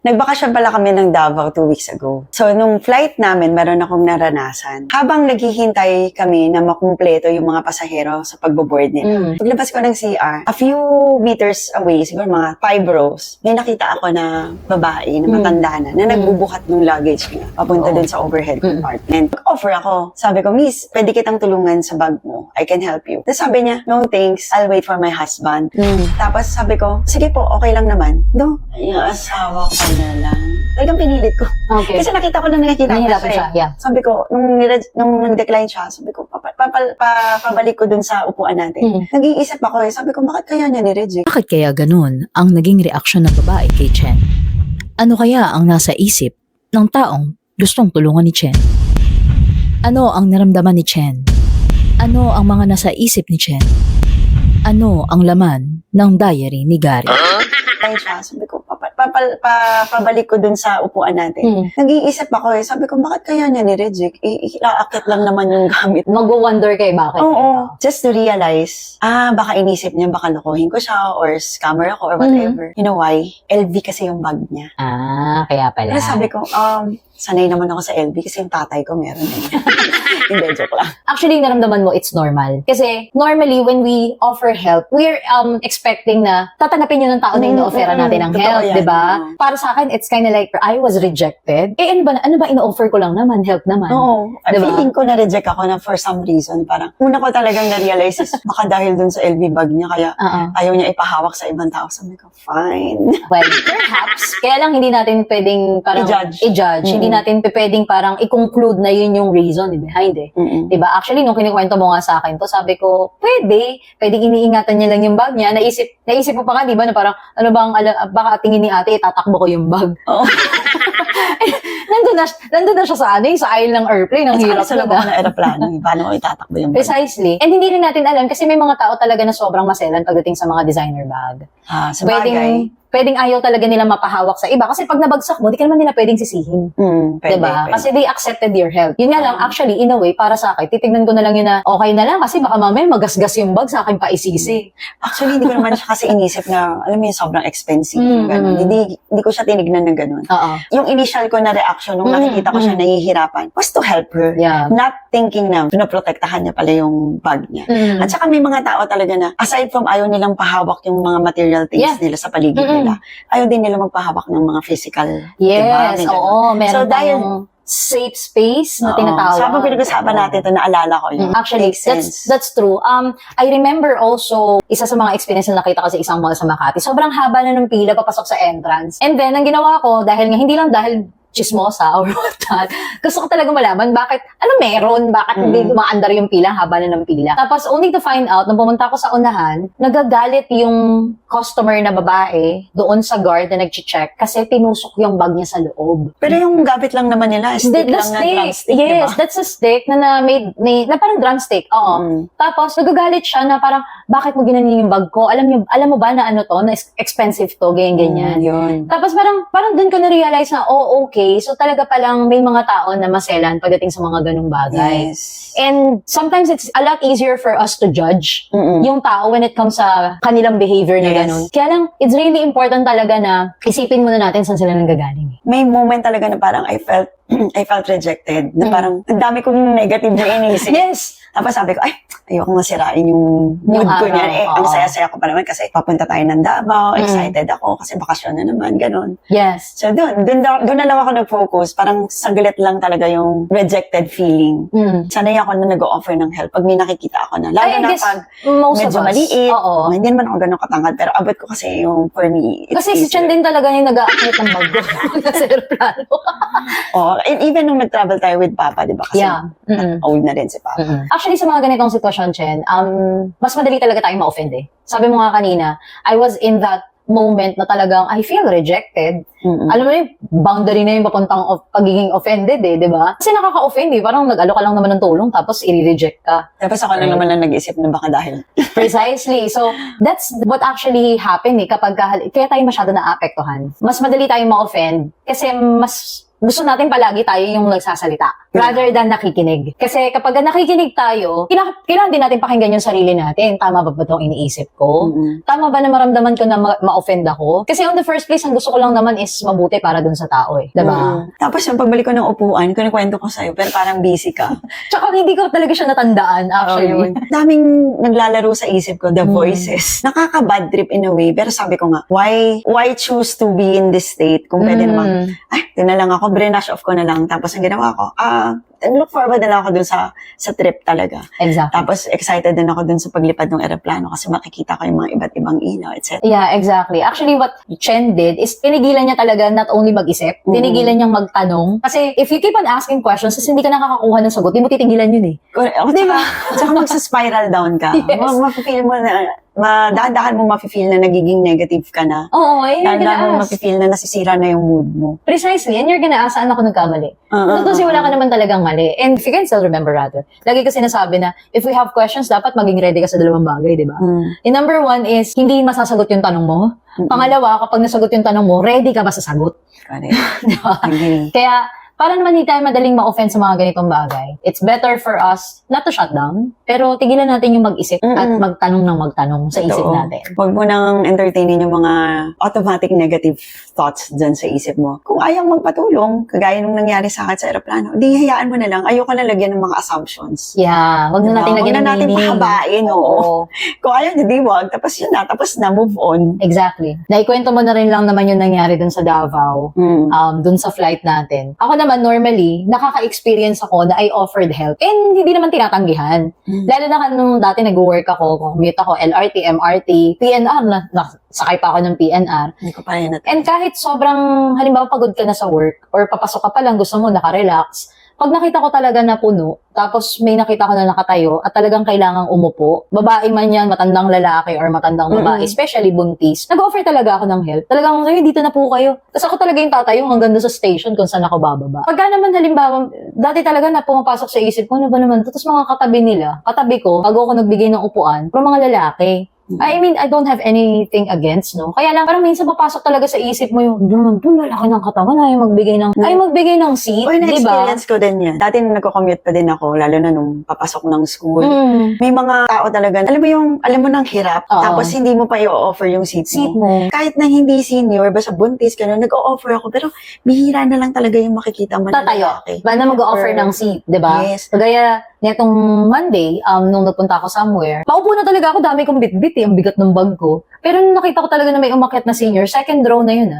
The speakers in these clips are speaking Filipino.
Nagbakasyon pala kami ng Davao 2 weeks ago. So, nung flight namin, meron akong naranasan. Habang naghihintay kami na makumpleto yung mga pasahero sa pagbo-board nila. Paglabas ko ng CR, a few meters away, siguro mga 5 rows, may nakita ako na babae, na matanda na nagbubuhat ng luggage niya, papunta dun sa overhead compartment. Offer ako. Sabi ko, Miss, pwede kitang tulungan sa bag mo. I can help you. Tapos sabi niya, no thanks, I'll wait for my husband. Tapos sabi ko, sige po, okay lang naman. No, yung asawa ko na lang. Talagang pinilit ko. Okay. Kasi nakita ko na nakikita ko siya. Yeah. Sabi ko, nung nag-decline siya, sabi ko, pabalik ko dun sa upuan natin. Nag-iisip ako sabi ko, bakit kaya niya ni-reject? Bakit kaya ganun ang naging reaksyon ng babae kay Chen? Ano kaya ang nasa isip ng taong gustong tulungan ni Chen? Ano ang naramdaman ni Chen? Ano ang mga nasa isip ni Chen? Ano ang laman ng diary ni Gary? Tayo siya, sabi ko, pabalik ko dun sa upuan natin. Nag-iisip ako sabi ko, bakit kaya niya ni-reject? Ilaakit lang naman yung gamit. Mag-wonder kayo bakit. Oo. Just to realize, baka inisip niya, baka lokohin ko siya, or scammer ako, or whatever. You know why? LV kasi yung bag niya. Kaya pala. Pero sabi ko, sanay naman ako sa LV kasi yung tatay ko meron din. Hindi, joke lang. Actually, naramdaman mo, it's normal. Kasi, normally, when we offer help, we're expecting na tatanggapin yun ng tao na ino-offeran natin ng help, di ba? Para sa akin, it's kind of like, I was rejected. Ano ba ino-offer ko lang naman? Help naman. Oo. Diba? Feeling ko na-reject ako na for some reason. Parang, una ko talagang na-realize is, baka dahil dun sa LV bag niya, kaya ayaw niya ipahawak sa ibang tao. Sabi ko, fine. Well, perhaps. Kaya lang hindi natin pwedeng parang i-judge. Hindi natin pwedeng parang i-conclude na yun yung reason behind it. Diba? Actually, nung kinikwento mo nga sa akin to, sabi ko, pwedeng iniingatan niya lang yung bag niya. Naisip mo pa nga, diba, na parang, ano bang, baka tingin ni ate, tatakbo ko yung bag. Oo. Nandun na siya sa sa aisle ng airplane. Ang hirap sa labas ng aeroplano. Paano ko itatakbo yung bag? Precisely. And hindi rin natin alam kasi may mga tao talaga na sobrang maselan pagdating sa mga designer bag. Sa bagay. Pwedeng ayaw talaga nila mapahawak sa iba kasi pag nabagsak mo, di ka naman nila pwedeng sisihin. Pwede. Kasi they accepted your help. Yun nga lang, actually, in a way, para sa akin, titignan ko na lang yun na okay na lang kasi baka mamaya magasgas yung bag sa akin pa isisi. Actually, hindi ko naman siya kasi inisip na, alam mo yun, sobrang expensive. Hindi ko siya tinignan ng ganun. Yung initial ko na reaction nung nakikita ko siya nahihirapan was to help her. Yeah. Not thinking na pinoprotektahan niya pala yung bag niya. At saka may mga tao talaga na, aside from ayaw nilang pahawak yung mga material things nila sa paligid nila, ayaw din nila magpahawak ng mga physical. Yes, oo. Meron tayong dahil safe space na tinatawag. So, habang pinag-usapan natin ito, naalala ko yun. Actually, that's true. I remember also, isa sa mga experience na nakita ko sa isang mall sa Makati, sobrang haba na ng pila papasok sa entrance. And then, ang ginawa ko, hindi lang dahil chismosa or whatnot. Gusto ko talaga malaman bakit meron? Bakit hindi dumaandar yung pila, haba na ng pila? Tapos, only to find out, nung pumunta ako sa unahan, nagagalit yung customer na babae doon sa guard na nag-check kasi tinusok yung bag niya sa loob. Pero yung gamit lang naman nila, stick lang na drumstick, yes, diba? that's a stick na parang drumstick. Oo. Tapos, nagagalit siya na parang, bakit mo ginanin yung bag ko? Alam mo ba na na expensive to, ganyan. Yun. Tapos, parang doon ko na-realize na, okay. So, talaga palang may mga tao na maselan pagdating sa mga ganung bagay. Yes. And sometimes it's a lot easier for us to judge yung tao when it comes sa kanilang behavior na ganun. Kaya lang, it's really important talaga na isipin muna natin saan sila nanggagaling. May moment talaga na parang I felt rejected. Na parang, ang dami kong negative na inisip. Yes! Tapos sabi ko, ayoko nga sirain yung mood ko niyan. Ang saya-saya ko pa naman kasi papunta tayo ng Davao, excited ako kasi bakasyon na naman, ganun. Yes. So doon na lang ako nag-focus. Parang saglit lang talaga yung rejected feeling. Sanay ako na nag-o-offer ng help pag may nakikita ako na. Lalo na pag medyo maliit. Hindi naman ako ganun katangad, pero abot ko kasi yung for me. Kasi si Chen din talaga yung nag-a-akit ng bag ko sa aeroplano. And even nung nag-travel tayo with Papa, di ba? Kasi old na rin si Papa. Actually, sa mga ganitong sitwasyon, Chen, mas madali talaga tayong ma-offend eh. Sabi mo nga kanina, I was in that moment na talagang I feel rejected. Alam mo yung boundary na yung papuntang pagiging offended eh, di ba? Kasi nakaka-offend eh. Parang nag-alo ka lang naman ng tulong tapos i-reject ka. Tapos ako lang naman lang nag-isip na baka dahil. Precisely. So, that's what actually happened eh. Kaya tayo masyado na-apektuhan. Mas madali tayong ma-offend kasi mas gusto natin palagi tayo yung nagsasalita rather than nakikinig. Kasi kapag nakikinig tayo, kailangan din natin pakinggan yung sarili natin. Tama ba itong iniisip ko? Tama ba na maramdaman ko na ma-offend ako? Kasi on the first place, ang gusto ko lang naman is mabuti para dun sa tao eh. Diba? Tapos yung pagbalik ko ng upuan, kinikwento ko sa'yo, pero parang busy ka. Tsaka hindi ko talaga siya natandaan actually. Daming naglalaro sa isip ko, the voices. Nakaka-bad trip in a way, pero sabi ko nga, why choose to be in this state kung pwede namang, di na lang ako, brainwash off ko na lang. Tapos ang ginawa ko, look forward na lang ako dun sa trip talaga. Exactly. Tapos excited din ako dun sa paglipad ng eroplano kasi makikita ko yung mga iba't ibang ilaw, etc. Yeah, exactly. Actually, what Chen did is tinigilan niya talaga not only mag-isip, tinigilan niyang magtanong. Kasi if you keep on asking questions, kasi hindi ka nakakakuha ng sagot, hindi mo titigilan yun eh. Diba? Tsaka magsa-spiral down ka. Yes. Mapipil mo na, dahan-dahan mo mapifeel na nagiging negative ka na. Oo, and you're Dahan-dahan mo gonna ask. mapifeel na nasisira na yung mood mo. Precisely, and you're gonna ask, saan ako nagkamali? Kasi wala ka naman talagang mali. And if you can still remember rather, lagi ko sinasabi na, if we have questions, dapat maging ready ka sa dalawang bagay, di ba? And number one is, hindi masasagot yung tanong mo. Pangalawa, kapag nasagot yung tanong mo, ready ka ba sa sagot? Correct. Di ba? Agree. Kaya, para naman hindi tayo madaling ma-offend sa mga ganitong bagay, it's better for us not to shut down, pero tigilan natin yung mag-isip at magtanong ng magtanong sa isip Totoo. natin. Huwag mo nang entertainin yung mga automatic negative thoughts dyan sa isip mo. Kung ayaw magpatulong, kagaya nung nangyari sa akin sa aeroplano, di hayaan mo na lang. Ayoko na lagyan ng mga assumptions. Yeah, wag na natin Huwag lagyan na ng natin meaning. pahabain, oo. Kung ayaw, hindi wag. Tapos yun na, tapos na, move on. Exactly. Naikwento mo na rin lang naman yung nangyari dun sa Davao, dun sa flight natin. Ako naman, normally, nakaka-experience ako na I offered help. And hindi naman tinatanggihan. Lalo na nung dati nag-work ako, commute ako, LRT, MRT, PNR, sakay pa ako ng PNR. Hindi ko pa rin natin. And kahit sobrang, halimbawa pagod ka na sa work, or papasok ka pa lang, gusto mo naka-relax, pag nakita ko talaga na puno, tapos may nakita ko na nakatayo, at talagang kailangang umupo, babae man yan, matandang lalaki, or matandang babae, especially buntis, nag-offer talaga ako ng help. Talagang, "Ay, dito na po kayo." Tapos ako talaga yung tatayo hanggang doon sa station kung saan ako bababa. Pagka naman halimbawa, dati talaga na pumapasok sa isip ko, ano ba naman, tapos mga katabi nila, katabi ko, bago ako nagbigay ng upuan, pero mga lalaki. I mean, I don't have anything against, no? Kaya lang, parang minsan papasok talaga sa isip mo yung, lalaki ng katawan, ayaw magbigay ng seat, Uy, di ba? na-experience ko din yan. Dati nung nagko-commute pa din ako, lalo na nung papasok ng school. May mga tao talaga, alam mo ng hirap, Oo. tapos hindi mo pa i-offer yung seat Seat mo. mo. Kahit na hindi senior, basta buntis ka na, nag-o-offer ako, pero bihira na lang talaga yung makikita mo na Tatayo. lalaki. Ba na mag-offer ng seat, di ba? Yes. Kagaya, netong Monday, nung nagpunta ako somewhere, paupo na talaga ako, dami kong bitbit ang bigat ng bag ko. Pero nung nakita ko talaga na may umakyat na senior, second row na yun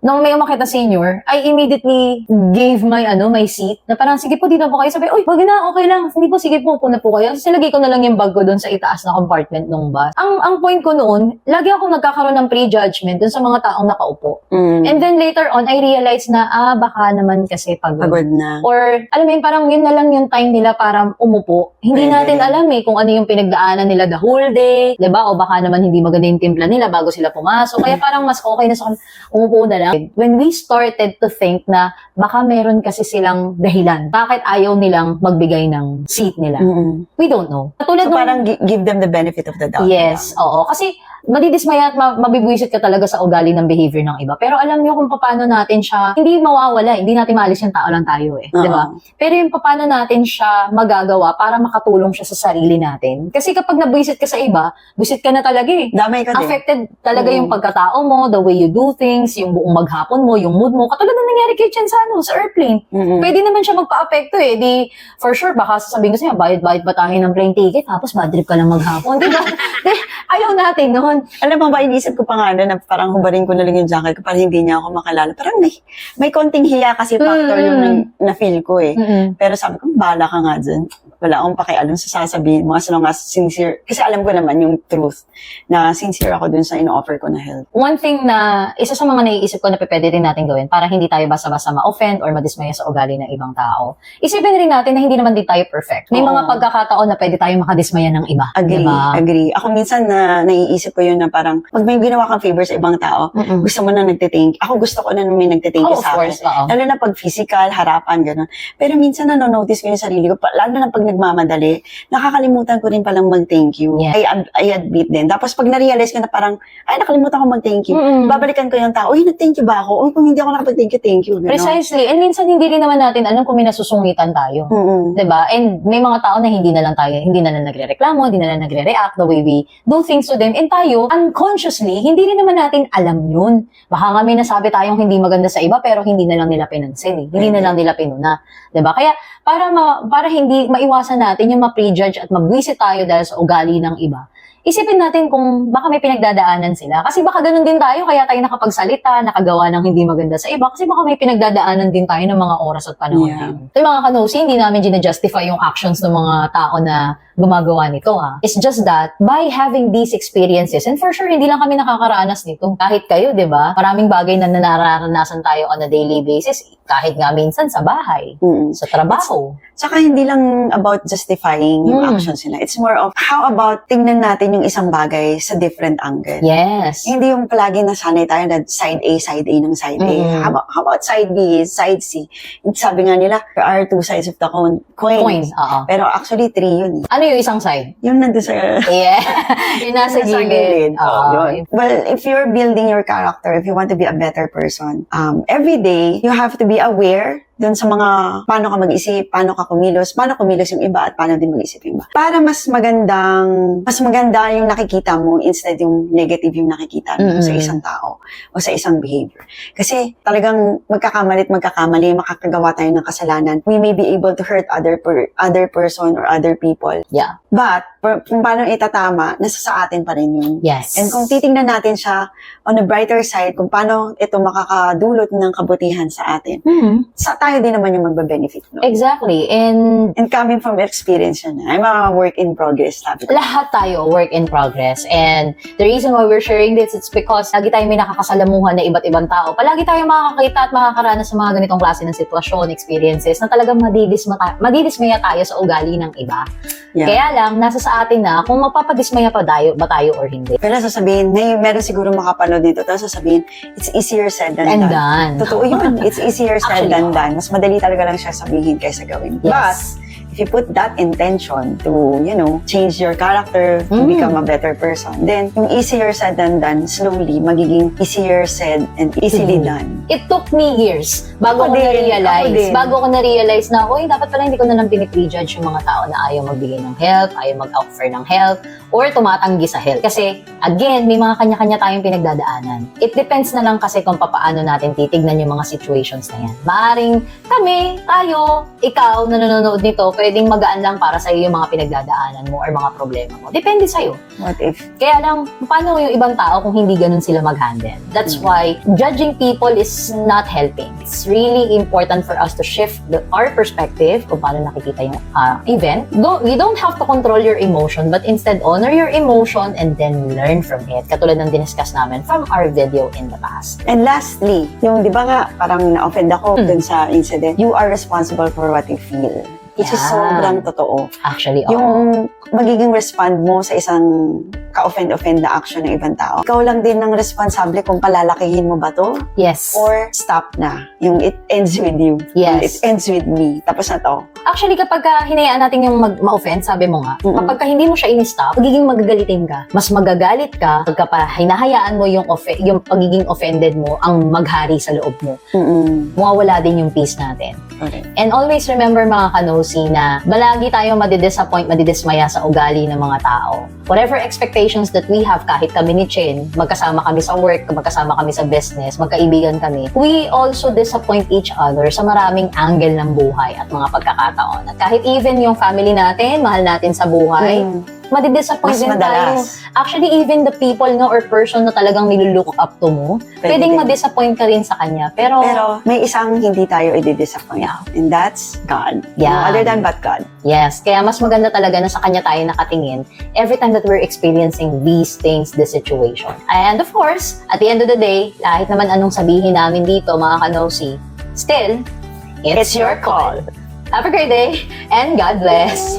Nung may umakyat na senior, I immediately gave my seat, na parang, sige po, dito po kayo. Sabi, uy, wag na, okay lang. Hindi po, sige po, na po kayo. Tapos nilagay ko na lang yung bag ko doon sa itaas na compartment ng bus. Ang point ko noon, lagi ako nagkakaroon ng prejudgment doon sa mga taong nakaupo. And then later on, I realized na, baka naman kasi Pagod na. Or, alam mo yun, parang yun na lang yung time nila para umupo. Hindi Pwede natin rin. alam kung ano yung pinagdaanan nila the whole day, diba? O baka naman hindi maganda yung timpla nila bago sila pumasok. Kaya parang mas okay na sa umupo na lang. When we started to think na baka meron kasi silang dahilan, bakit ayaw nilang magbigay ng seat nila? We don't know. Katulad So nung- parang give them the benefit of the doubt. Yes, oo. Kasi madidismaya at mabibwisit ka talaga sa ugali ng behavior ng iba. Pero alam niyo kung paano natin siya, hindi mawawala, hindi natin maalis yung tao lang tayo di ba? Pero yung paano natin siya magagawa para makatulong siya sa sarili natin. Kasi kapag nabwisit ka sa iba, buwisit ka na talaga Damay ka din. Affected talaga yung pagkatao mo, the way you do things, yung buong maghapon mo, yung mood mo. Katulad na nangyari kay Chen sa airplane. Pwede naman siya magpa-apekto Di, for sure, baka sasabihin ko sa'yo, bayad ba tayo ng plane ticket? Tapos bad trip ka lang maghapon. Di ba? Ayaw natin noon. Alam mo ba, inisip ko pa nga na parang hubarin ko na lang yung jacket ko para hindi niya ako makalala. Parang may konting hiya kasi factor yung na-feel ko Pero sabi ko, bahala ka nga dyan. Wala akong pakialam sa sasabihin mo as long as sincere. Kasi alam ko naman yung truth na sincere ako dun sa in-offer ko na help. One thing na, isa sa mga naiisip ko na pwede rin natin gawin para hindi tayo basta-basta ma-offend or madismaya sa ugali ng ibang tao. Isipin rin natin na hindi naman din tayo perfect. May mga pagkakataon na pwede tayong makadismaya ng iba. Agree. Ako minsan na naiisip ko yun na parang pag may ginawa kang favor sa ibang tao, gusto mo na nagtithank. Ako gusto ko na may nagtithank Of sa akin. course, oo. Lalo na pag physical, harapan, gano'n. Pero minsan nanonotice ko yung sarili ko, lalo na pag nagmamadali, nakakalimutan ko rin palang mag-thank you. Yeah. I admit din. Tapos pag na-realize ko na parang, ay, nakalimutan ko mag-thank you. Mm-mm. Babalikan ko yung tao, uy, nag-thank you ba ako? Uy, kung hindi ako nakapag-thank you, thank you. Ganon. Precisely. And minsan hindi rin naman natin alam kung may nasusungitan tayo. Mm-mm. 'Di ba? And may mga tao na hindi na lang nagrereklamo, hindi na lang nagre-react the way we do things to them. And tayo, unconsciously, hindi rin naman natin alam yun. Baka nga may nasabi tayong hindi maganda sa iba, pero hindi na lang nila pinansin eh. Hindi na lang nila pinuna. 'Di ba? Kaya para hindi maiwasan natin yung ma-prejudge at mabwisit tayo dahil sa ugali ng iba, isipin natin kung baka may pinagdadaanan sila. Kasi baka ganun din tayo, kaya tayo nakapagsalita, nakagawa ng hindi maganda sa iba. Kasi baka may pinagdadaanan din tayo ng mga oras at panahon. Yeah. So yung mga kanosi, hindi namin ginajustify yung actions ng mga tao na gumagawa nito ha. It's just that, by having these experiences, and for sure, hindi lang kami nakakaranas nito. Kahit kayo, di ba? Maraming bagay na nararanasan tayo on a daily basis. Kahit nga minsan sa bahay, Mm-mm. sa trabaho. Tsaka hindi lang about justifying yung actions nila. It's more of, how about tingnan natin yung isang bagay sa different angle. Yes. Hindi yung palagi nasanay tayo na side A ng side A. Mm-hmm. How about side B, side C? Sabi nga nila, there are two sides of the coin. Coin, oo. Pero actually, 3 yun. Ano yung isang side? Yung nandun sa... Yeah. Yung nasa gilid. Oh, Oo. yun. Well, if you're building your character, if you want to be a better person, every day, you have to be aware dun sa mga paano ka mag-isip, paano ka kumilos yung iba, at paano din mag-isip yung iba. Para mas maganda yung nakikita mo instead yung negative yung nakikita mo sa isang tao o sa isang behavior. Kasi talagang magkakamali, makakagawa tayo ng kasalanan. We may be able to hurt other person or other people. Yeah. But, kung paano itatama, nasa sa atin pa rin yun. Yes. And kung titingnan natin siya on the brighter side, kung paano ito makakadulot ng kabutihan sa atin, sa tayo din naman yung magbe-benefit. No? Exactly. And coming from experience yun, I'm a work in progress. Sabi ko. lahat tayo work in progress. And the reason why we're sharing this, it's because lagi tayo may nakakasalamuhan na iba't ibang tao. Palagi tayo makakakita at makakaranas sa mga ganitong klase ng sitwasyon, experiences, na talagang madidismaya tayo sa ugali ng iba. Yeah. Kaya lang, nasa sa atin na kung magpapadismaya ba tayo or hindi. Pero sasabihin, meron siguro makapanood dito, tapos sasabihin, it's easier said than And done. done. Totoo yun. It's easier said Actually, than done. Mas madali talaga lang siya sabihin kaysa gawin. Yes. But, if you put that intention to, change your character, to become a better person, then yung easier said than done, slowly, magiging easier said and easily done. It took me years bago Ako ko din. na-realize na, dapat pala hindi ko na lang piniprejudge yung mga tao na ayaw magbigay ng help, ayaw mag-offer ng help, or tumatanggi sa help. Kasi, again, may mga kanya-kanya tayong pinagdadaanan. It depends na lang kasi kung paano natin titignan yung mga situations na yan. Maaring kami, tayo, ikaw na nanonood nito, pwedeng magaan lang para sa'yo yung mga pinagdadaanan mo or mga problema mo. Depende sa'yo. What if? Kaya lang, paano yung ibang tao kung hindi ganun sila mag-handle? That's why judging people is not helping. It's really important for us to shift our perspective kung paano nakikita yung event. You don't have to control your emotion, but instead honor your emotion and then learn from it. Katulad ng diniscuss namin from our video in the past. And lastly, yung di ba nga, parang na-offend ako dun sa incident, you are responsible for what you feel. Which is Yeah. sobrang totoo. Actually, Yung magiging respond mo sa isang ka-offend na action ng ibang tao, ikaw lang din ang responsable kung palalakihin mo ba to yes. or stop na. Yung it ends with you. Yes. It ends with me. Tapos na to. Actually, kapag hinayaan natin yung ma-offend, sabi mo nga, Mm-mm. kapag hindi mo siya in-stop, magiging magagalitin ka. Mas magagalit ka pagka pa hinahayaan mo yung pagiging offended mo ang maghari sa loob mo. Mawawala din yung peace natin. Okay. And always remember mga kanosi na malagi tayo madidismaya sa ugali ng mga tao. Whatever expectations that we have, kahit kami ni Chen, magkasama kami sa work, magkasama kami sa business, magkaibigan kami, we also disappoint each other sa maraming angle ng buhay at mga pagkakataon. At kahit even yung family natin, mahal natin sa buhay, madidisappoint Mas din tayo. madalas. Actually, even the people or person na talagang nilulook up to mo, pwedeng din. ma-disappoint ka rin sa kanya. Pero may isang hindi tayo i-disappoint. And that's God. Yeah. No other than but God. yes, kaya mas maganda talaga na sa kanya tayo nakatingin every time that we're experiencing these things, this situation. And of course, at the end of the day, kahit naman anong sabihin namin dito, mga kanosi, still, it's your call. Have a great day, and God bless.